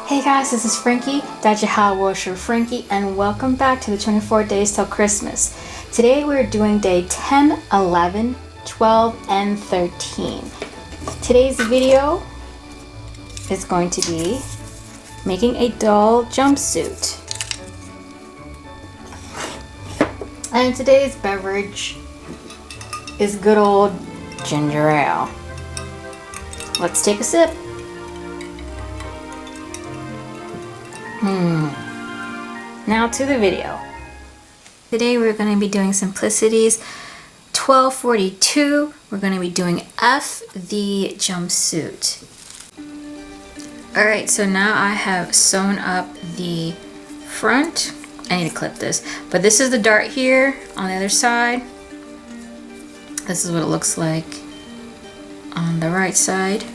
Hey guys, this is Frankie, 大家好，我是 Frankie, and welcome back to the 24 Days Till Christmas. Today we're doing day 10, 11, 12, and 13. Today's video is going to be making a doll jumpsuit. And today's beverage is good old ginger ale. Let's take a sip. Now to the video. Today we're going to be doing simplicities 1242. We're going to be doing F the jumpsuit. Alright, so now I have sewn up the front. I need to clip this, but this is the dart here on the other side. This is what it looks like on the right side.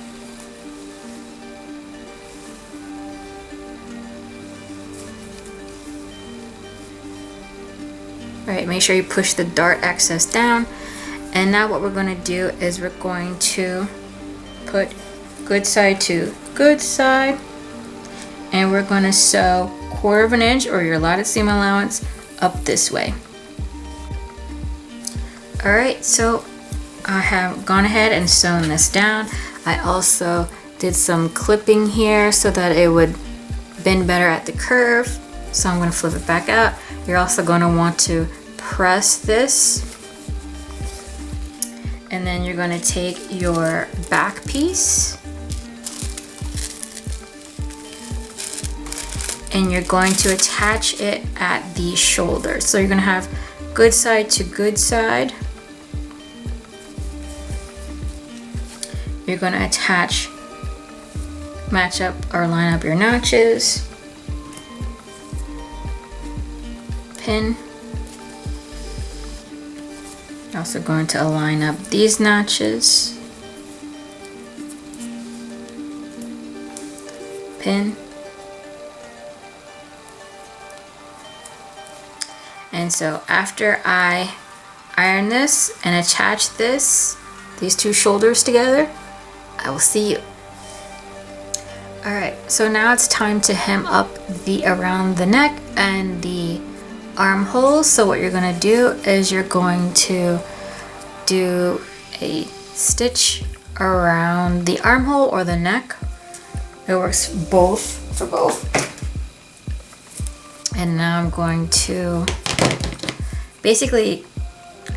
Alright, make sure you push the dart excess down. And now what we're going to do is we're going to put good side to good side. And we're going to sew 1/4 of an inch, or your allotted seam allowance, up this way. Alright, so I have gone ahead and sewn this down. I also did some clipping here so that it would bend better at the curve. So I'm going to flip it back out. You're also going to want to press this, and then you're going to take your back piece and you're going to attach it at the shoulder. So you're going to have good side to good side. You're going to attach, match up or line up your notches, pin. Also going to align up these notches, pin, and so after I iron this and attach these two shoulders together, I will see you. Alright, so now it's time to hem up around the neck and the armholes. So what you're going to do is you're going to do a stitch around the armhole or the neck. It works for both. And now I'm going to basically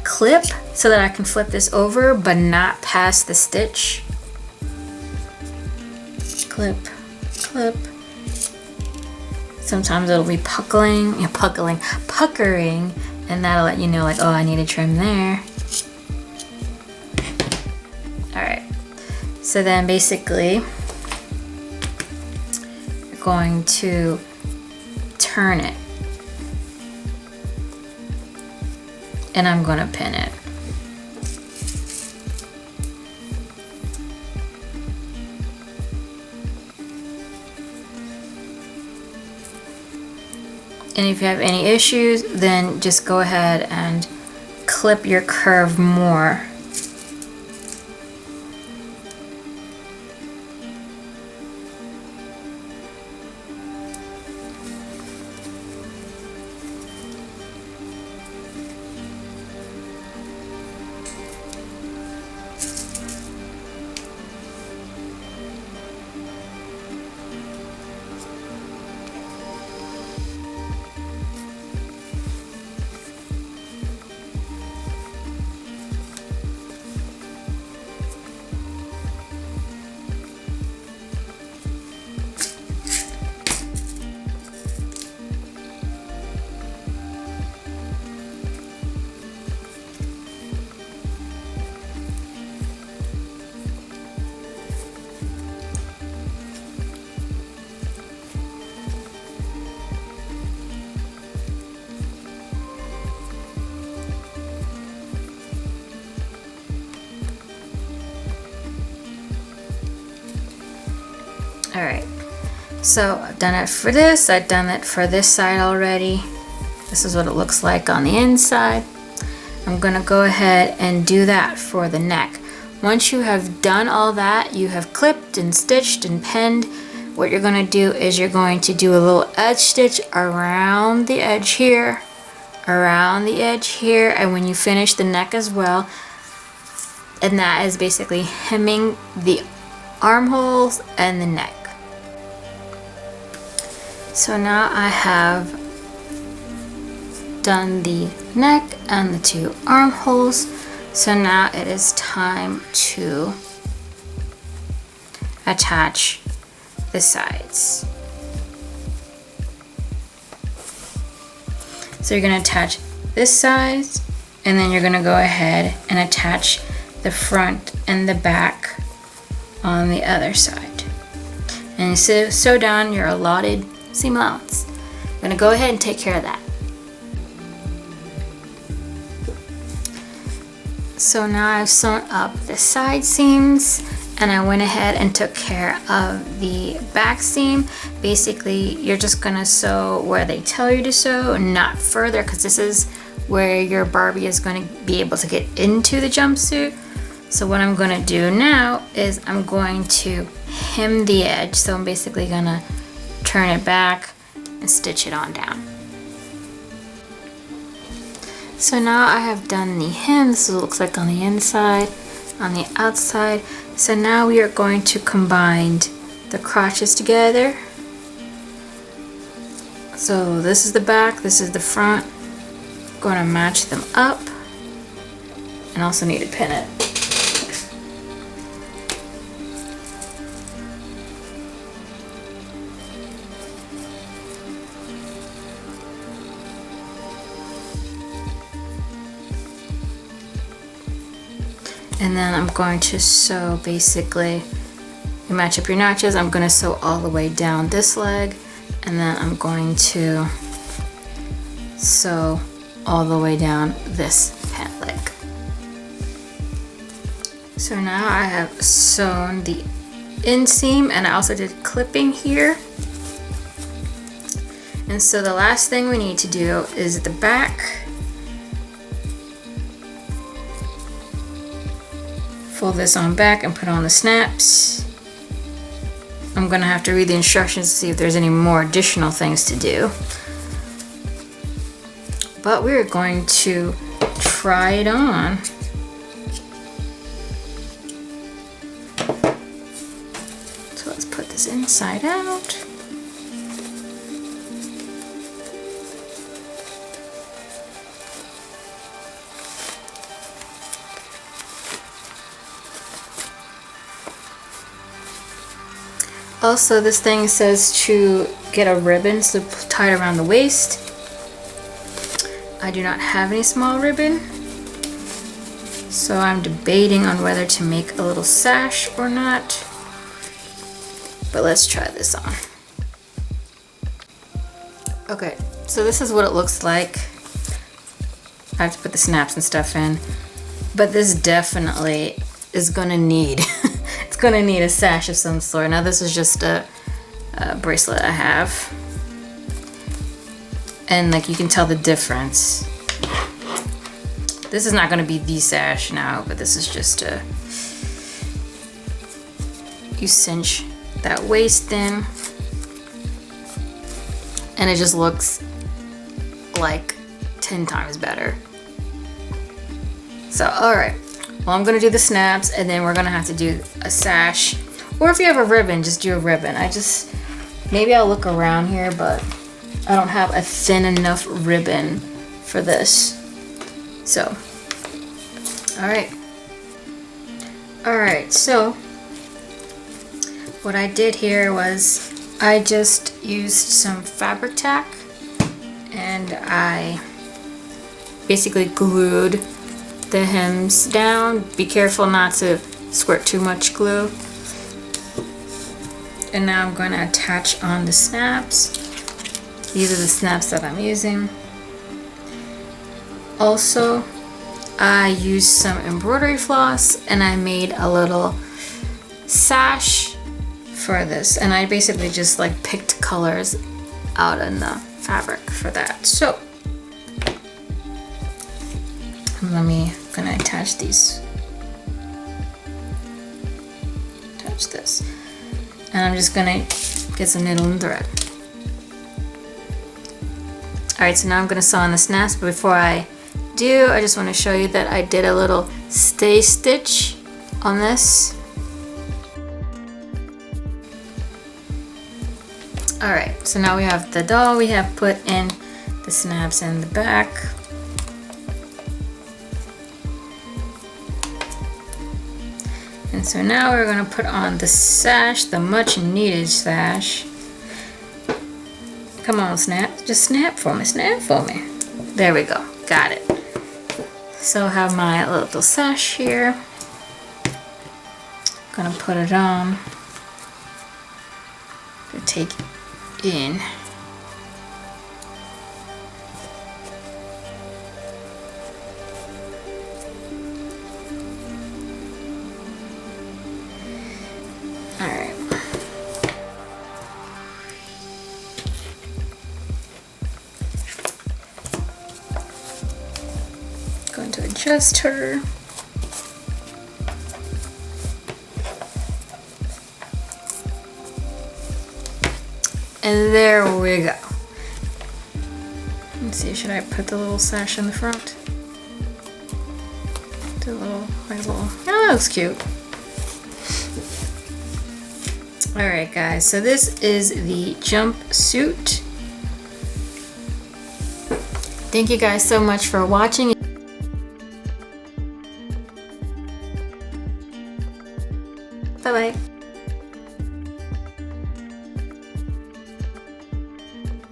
clip so that I can flip this over but not past the stitch. Clip, clip. Sometimes it'll be puckering, and that'll let you know, like, oh, I need to trim there. Alright, so then basically you're going to turn it, and I'm going to pin it. And if you have any issues, then just go ahead and clip your curve more. Alright, so I've done it for this, I've done it for this side already. This is what it looks like on the inside. I'm gonna go ahead and do that for the neck. Once you have done all that, you have clipped and stitched and pinned, what you're gonna do is you're going to do a little edge stitch around the edge here, and when you finish the neck as well, and that is basically hemming the armholes and the neck. So now I have done the neck and the 2 armholes. So now it is time to attach the sides. So you're going to attach this side, and then you're going to go ahead and attach the front and the back on the other side. And sew down your allotted seam allowance. I'm going to go ahead and take care of that. So now I've sewn up the side seams, and I went ahead and took care of the back seam. Basically, you're just gonna sew where they tell you to sew, not further, because this is where your Barbie is going to be able to get into the jumpsuit. So what I'm gonna do now is I'm going to hem the edge. So I'm basically gonna turn it back and stitch it on down. So now I have done the hem. This is what it looks like on the inside, on the outside. So now we are going to combine the crotches together. So this is the back, this is the front. I'm going to match them up, and also need to pin it. And then I'm going to sew, basically, you match up your notches. I'm going to sew all the way down this leg, and then I'm going to sew all the way down this pant leg. So now I have sewn the inseam, and I also did clipping here. And so the last thing we need to do is the back. Fold this on back and put on the snaps. I'm gonna have to read the instructions to see if there's any more additional things to do. But we're going to try it on. So let's put this inside out. Also, this thing says to get a ribbon so tie it around the waist. I do not have any small ribbon, so I'm debating on whether to make a little sash or not. But let's try this on. Okay, so this is what it looks like. I have to put the snaps and stuff in, but this definitely is gonna need gonna need a sash of some sort. Now this is just a bracelet I have, and like you can tell the difference. This is not gonna be the sash now, but this is just a, you cinch that waist in, and it just looks like 10 times better. So alright, well, I'm gonna do the snaps, and then we're gonna have to do a sash. Or if you have a ribbon, just do a ribbon. Maybe I'll look around here, but I don't have a thin enough ribbon for this. So, alright. Alright, so what I did here was I just used some fabric tack, and I basically glued the hems down. Be careful not to squirt too much glue. And now I'm going to attach on the snaps. These are the snaps that I'm using. Also, I used some embroidery floss, and I made a little sash for this, and I basically just like picked colors out in the fabric for that. So gonna attach these. Attach this. And I'm just gonna get some needle and thread. Alright, so now I'm gonna sew on the snaps, but before I do, I just want to show you that I did a little stay stitch on this. Alright, so now we have the doll, we have put in the snaps in the back. And so now we're going to put on the sash, the much needed sash. Come on, snap. Just snap for me, snap for me. There we go, got it. So I have my little sash here. Gonna put it on. Gonna take it in. Alright. Going to adjust her. And there we go. Let's see, should I put the little sash in the front? The little, oh, that looks cute. Alright guys, so this is the jumpsuit. Thank you guys so much for watching.